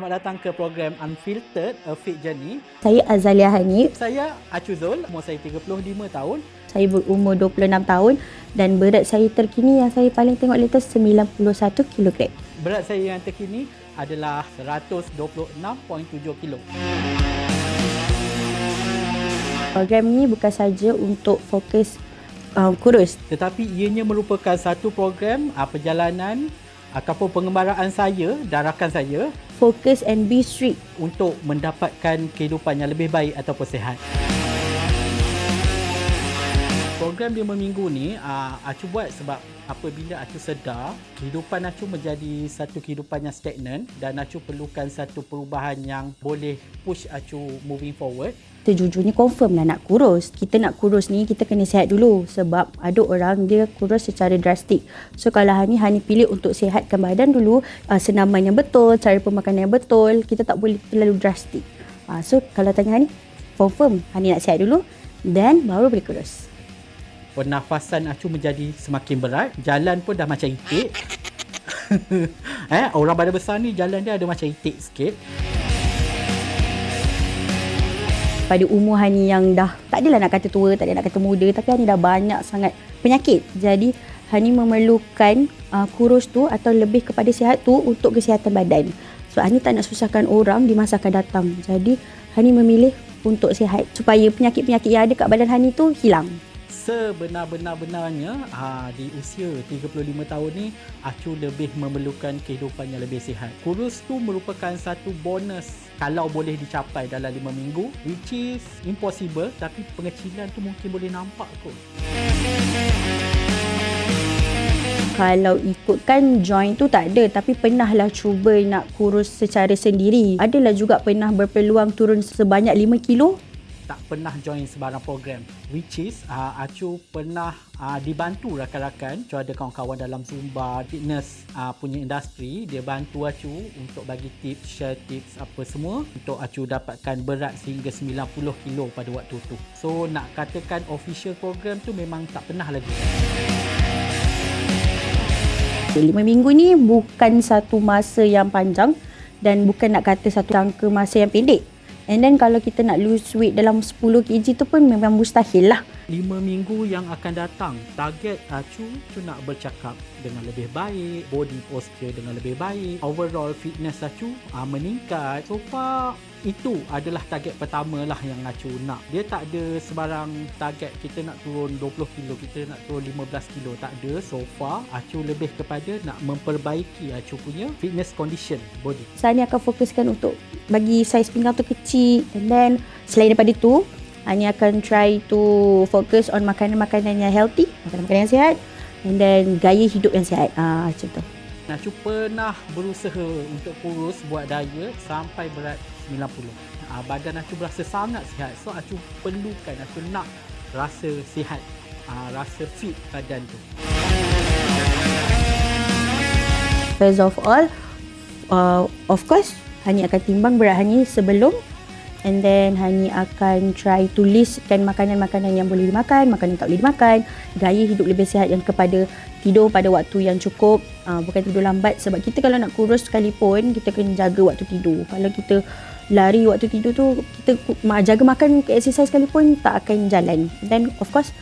Selamat datang ke program Unfiltered A Fit Journey. Saya Azalia Hanif. Saya Acu Zul, umur saya 35 tahun. Saya berumur 26 tahun dan berat saya terkini yang saya paling tengok latest 91 kg. Berat saya yang terkini adalah 126.7 kilo. Program ini bukan saja untuk fokus kurus, Tetapi ianya merupakan satu program perjalanan ataupun pengembaraan saya dan rakan saya fokus and be strict. untuk mendapatkan kehidupan yang lebih baik ataupun sihat. Program 5 minggu ni Acu buat sebab apabila Acu sedar kehidupan Acu menjadi satu kehidupan yang stagnan dan Acu perlukan satu perubahan yang boleh push Acu moving forward. Sejujurnya confirm lah nak kurus. Kita nak kurus ni kita kena sihat dulu sebab ada orang dia kurus secara drastik. So kalau Hani pilih untuk sihatkan badan dulu, senaman yang betul, cara pemakanan yang betul, kita tak boleh terlalu drastik. So kalau tanya Hani, confirm Hani nak sihat dulu dan baru boleh kurus. Pernafasan Acu menjadi semakin berat, jalan pun dah macam itik. Orang badan besar ni jalan dia ada macam itik sikit. Pada umur Hani yang dah, tak adalah nak kata tua, tak ada nak kata muda, tapi Hani dah banyak sangat penyakit. Jadi Hani memerlukan kurus tu atau lebih kepada sihat tu untuk kesihatan badan. So Hani tak nak susahkan orang di masa akan datang. Jadi Hani memilih untuk sihat supaya penyakit-penyakit yang ada kat badan Hani tu hilang. Sebenar-benarnya di usia 35 tahun ni Acu lebih memerlukan kehidupan yang lebih sihat. Kurus tu merupakan satu bonus kalau boleh dicapai dalam 5 minggu, which is impossible, tapi pengecilan tu mungkin boleh nampak kot. Kalau ikutkan joint tu tak ada, tapi pernahlah cuba nak kurus secara sendiri. Adalah juga pernah berpeluang turun sebanyak 5 kilo. Tak pernah join sebarang program, which is Acu pernah dibantu rakan-rakan. Acu ada kawan-kawan dalam Zumba fitness punya industri, dia bantu Acu untuk bagi tips, share tips apa semua untuk Acu dapatkan berat sehingga 90 kilo pada waktu tu. So nak katakan official program tu memang tak pernah lagi. 5 minggu ni bukan satu masa yang panjang dan bukan nak kata satu jangka masa yang pendek. And then kalau kita nak lose weight dalam 10 kg tu pun memang mustahil lah. 5 minggu yang akan datang, target Acu nak bercakap dengan lebih baik, body posture dengan lebih baik, overall fitness Acu meningkat. So far itu adalah target pertama lah yang Acu nak. Dia tak ada sebarang target kita nak turun 20 kilo, kita nak turun 15 kilo, tak ada. So far Acu lebih kepada nak memperbaiki Acu punya fitness condition body. Saya ni akan fokuskan untuk bagi saiz pinggang tu kecil, and then selain daripada tu Ani akan try to fokus on makanan-makanan yang healthy, makanan-makanan yang sihat, and then gaya hidup yang sihat. Macam tu. Acu pernah berusaha untuk kurus, buat diet sampai berat 90. Badan Acu berasa sangat sihat. So Acu perlukan, Acu nak rasa sihat, rasa fit badan tu. First of all, of course, Hani akan timbang berat Hani sebelum, and then Hani akan try to listkan makanan-makanan yang boleh dimakan, makanan yang tak boleh dimakan, gaya hidup lebih sihat yang kepada tidur pada waktu yang cukup, bukan tidur lambat. Sebab kita kalau nak kurus sekalipun, kita kena jaga waktu tidur. Kalau kita lari waktu tidur tu, kita jaga makan, exercise sekalipun tak akan jalan. Then of course,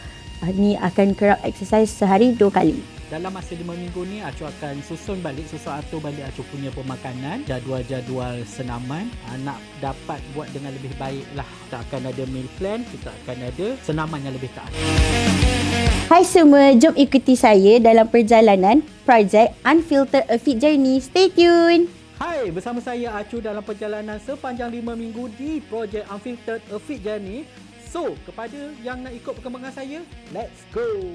Hani akan kerap exercise sehari 2 kali. Dalam masa 5 minggu ni, Acu akan susun atur balik Acu punya pemakanan, jadual-jadual senaman. Nak dapat buat dengan lebih baik lah. Kita akan ada meal plan, kita akan ada senaman yang lebih taat. Hai semua, jom ikuti saya dalam perjalanan projek Unfiltered A Fit Journey. Stay tune! Hai, bersama saya Acu dalam perjalanan sepanjang 5 minggu di projek Unfiltered A Fit Journey. So, kepada yang nak ikut perkembangan saya, let's go!